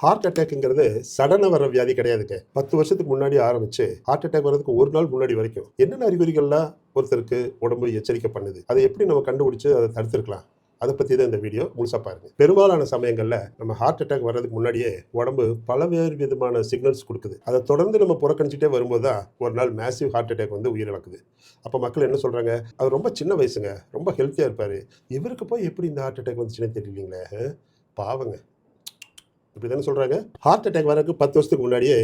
Heart அட்டாக்ங்கிறது சடனா வர வியாதி கிடையாதுங்க. 10 வருஷத்துக்கு முன்னாடி ஆரம்பிச்சு, ஹார்ட் அட்டாக் வரதுக்கு ஒரு நாள் முன்னாடி வரைக்கும் என்னென்ன அறிகுறிகள்லாம் ஒருத்தருக்கு உடம்பு எச்சரிக்கை பண்ணுது? அதை எப்படி நம்ம கண்டுபிடிச்சு அதை தடுத்துருக்கலாம்? அதை பத்தி தான் இந்த வீடியோ முழுசா பாருங்க. பெரும்பாலான சமயங்கள்ல நம்ம ஹார்ட் அட்டாக் வர்றதுக்கு முன்னாடியே உடம்பு பலவேறு விதமான சிக்னல்ஸ் கொடுக்குது. அதை தொடர்ந்து நம்ம புறக்கணிச்சுட்டே வரும்போது தான் ஒரு நாள் மேசிவ் ஹார்ட் அட்டாக் வந்து உயிரிழக்குது. அப்போ மக்கள் என்ன சொல்றாங்க? அவர் ரொம்ப சின்ன வயசுங்க, ரொம்ப ஹெல்த்தியா இருப்பாரு. இவருக்கு போய் எப்படி இந்த ஹார்ட் அட்டாக் வந்துச்சுன்னே தெரியலீங்களே. பாவங்க. இப்படி தானே சொல்கிறாங்க. ஹார்ட் அட்டாக் வரக்கு 10 வருஷத்துக்கு முன்னாடியே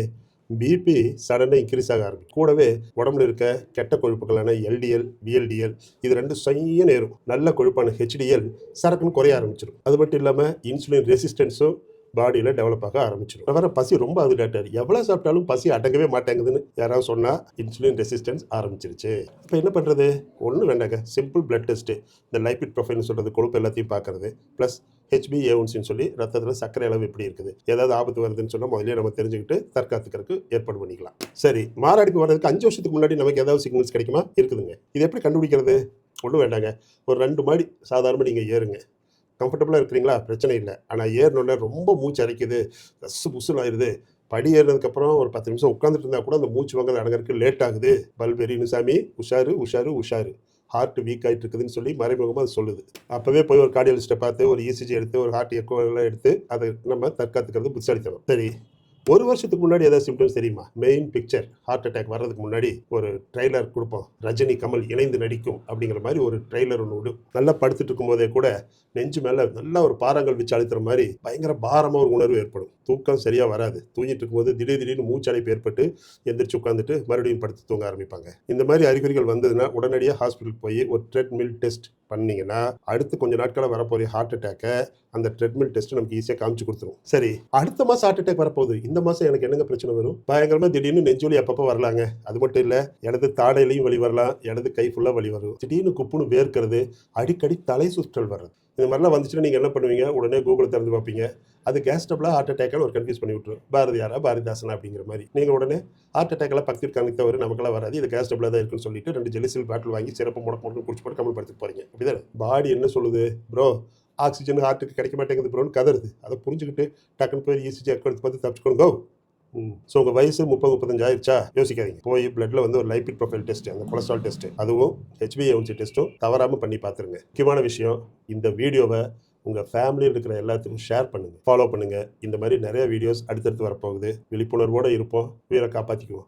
பிபி சடனாக இன்க்ரீஸ் ஆக ஆரம்பிக்கும். கூடவே உடம்புல இருக்க கெட்ட கொழுப்புகளான எல்டிஎல் விஎல்டிஎல் இது ரெண்டும் செய்ய நேரும். நல்ல கொழுப்பான ஹெச்டிஎல் சரக்குன்னு குறைய ஆரம்பிச்சிடும். அது மட்டும் இல்லாமல் இன்சுலின் ரெசிஸ்டன்ஸும் பாடியில் டெவலப் ஆக ஆரம்பிச்சிடும். வர பசி ரொம்ப அது டாக்டர், எவ்வளோ சாப்பிட்டாலும் பசி அடங்கவே மாட்டேங்குதுன்னு யாராவது சொன்னால் இன்சுலின் ரெசிஸ்டன்ஸ் ஆரம்பிச்சிருச்சு. இப்போ என்ன பண்ணுறது? ஒன்றும் வேண்டாங்க, சிம்பிள் பிளட் டெஸ்ட்டு. இந்த லைபிட் ப்ரொஃபைல்னு சொல்கிறது, கொழுப்பு எல்லாத்தையும் பார்க்கறது, ப்ளஸ் HbA1cன்னு சொல்லி ரத்தத்தில் சர்க்கரை அளவு எப்படி இருக்குது, ஏதாவது ஆபத்து வருதுன்னு சொன்னால் முதலே நம்ம தெரிஞ்சுக்கிட்டு தற்காத்துக்கிறதுக்கு ஏற்பாடு பண்ணிக்கலாம். சரி, மாரடைப்பு வர்றதுக்கு 5 வருஷத்துக்கு முன்னாடி நமக்கு ஏதாவது சிக்னல்ஸ் கிடைக்குமா? இருக்குதுங்க. இது எப்படி கண்டுபிடிக்கிறது? ஒன்றும் வேண்டாங்க, ஒரு 2 மாடி சாதாரணமாக நீங்கள் ஏறுங்க. கம்ஃபர்டபுளாக இருக்கிறீங்களா? பிரச்சனை இல்லை. ஆனால் ஏறினோடனே ரொம்ப மூச்சு அரைக்குது, ரஸ்ஸு புசுன்னு ஆயிடுது. படி ஏறினதுக்கப்புறம் ஒரு 10 நிமிஷம் உட்காந்துட்டு இருந்தால் கூட அந்த மூச்சு வாங்க அடங்கிறதுக்கு லேட் ஆகுது. பல்பெரின்னு சாமி, உஷாரு உஷாரு உஷாரு, ஹார்ட் வீக் ஆகிட்டு இருக்குதுன்னு சொல்லி மறைமுகமாக அது சொல்லுது. அப்போவே போய் ஒரு கார்டியாலஜிஸ்ட்டை பார்த்து ஒரு இசிஜி எடுத்து ஒரு ஹார்ட் எக்கோ எல்லாம் எடுத்து அதை நம்ம தற்காத்துக்கிறது புத்திசாலித்தனம். சரி, ஒரு வருஷத்துக்கு முன்னாடி ஏதாவது சிம்டம்ஸ் தெரியுமா? மெயின் பிக்சர் ஹார்ட் அட்டாக் வர்றதுக்கு முன்னாடி ஒரு ட்ரெய்லர் கொடுப்போம். ரஜினி கமல் இணைந்து நடிக்கும் அப்படிங்கிற மாதிரி ஒரு ட்ரெய்லர் ஒன்று விடும். நல்லா படுத்துட்டு இருக்கும் போதே கூட நெஞ்சு மேலே நல்லா ஒரு பாறாங்கல் வச்சு அழுத்துற மாதிரி பயங்கர பாரமாக ஒரு உணர்வு ஏற்படும். தூக்கம் சரியாக வராது. தூங்கிட்டு இருக்கும்போது திடீர்னு மூச்சடைப்பு ஏற்பட்டு எந்திரிச்சு உட்காந்துட்டு மறுபடியும் படுத்து தூங்க ஆரம்பிப்பாங்க. இந்த மாதிரி அறிகுறிகள் வந்ததுன்னா உடனடியாக ஹாஸ்பிட்டல் போய் ஒரு ட்ரெட்மில் டெஸ்ட் பண்ணீங்கன்னா அடுத்து கொஞ்சம் நாட்களில் வரப்போகிற ஹார்ட் அட்டாக்கை அந்த ட்ரெட்மில் டெஸ்ட் நமக்கு ஈஸியாக காமிச்சு கொடுத்துரும். சரி, அடுத்த மாதம் ஹார்ட் அட்டாக் வரப்போகுது. இந்த மாதம் எனக்கு என்னங்க பிரச்சனை வரும்? பயங்கரமாக திடீர்னு நெஞ்சொலி அப்பப்போ வரலாங்க. அது மட்டும் இல்லை, இடது தாடையிலையும் வலி வரலாம், இடது கை ஃபுல்லாக வலி வரும். திடீர்னு குப்புன்னு வேர்க்கிறது, அடிக்கடி தலை சுற்றல் வர்றது. இந்த மாதிரிலாம் வந்துச்சுன்னா நீங்கள் என்ன பண்ணுவீங்க? உடனே கூகுளை திறந்து பார்ப்பீங்க. அது கேஸ் ட்ரபிளா ஹார்ட் அட்டாக்னு ஒரு கன்ஃபியூஸ் பண்ணி விட்டுரும். பாரதியாரா பாரதிதாசனா அப்படிங்கிற மாதிரி. நீங்கள் உடனே ஹார்ட் அட்டாக்லாம் பக்கத்து கணக்கு தவிர நமக்கெல்லாம் வராது, இது கேஸ் ட்ரபிளாக தான் இருக்குன்னு சொல்லிட்டு 2 ஜெலிசில் பாட்டில் வாங்கி சிறப்பு முடக்கு குடிச்சு போட்டு கமல் படுத்துட்டு போறீங்க. அப்படிதானே? பாடி என்ன சொல்லுது? ப்ரோ, ஆக்சிஜன் ஹார்ட்டுக்கு கிடைக்க மாட்டேங்குது ப்ரோன்னு கதறுது. அதை புரிஞ்சுக்கிட்டு டக்குன்னு போய் இசிஜி எடுத்து பார்த்து தப்பிச்சுக்கோங்க. ஸோ உங்கள் வயசு 30-35 ஆயிடுச்சா? யோசிக்காதீங்க. போய் பிளட்ல வந்து ஒரு லைபிட் ப்ரொஃபைல் டெஸ்ட், அந்த கொலஸ்ட்ரால் டெஸ்ட், அதுவும் HbA1c டெஸ்ட்டும் தவறாமல் பண்ணி பார்த்துருங்க. முக்கியமான விஷயம், இந்த வீடியோவை உங்கள் ஃபேமிலியில் இருக்கிற எல்லாத்துக்கும் ஷேர் பண்ணுங்கள், ஃபாலோ பண்ணுங்கள். இந்த மாதிரி நிறைய வீடியோஸ் அடுத்தடுத்து வரப்போகுது. விழிப்புணர்வோடு இருப்போம், உயிரை காப்பாற்றிக்குவோம்.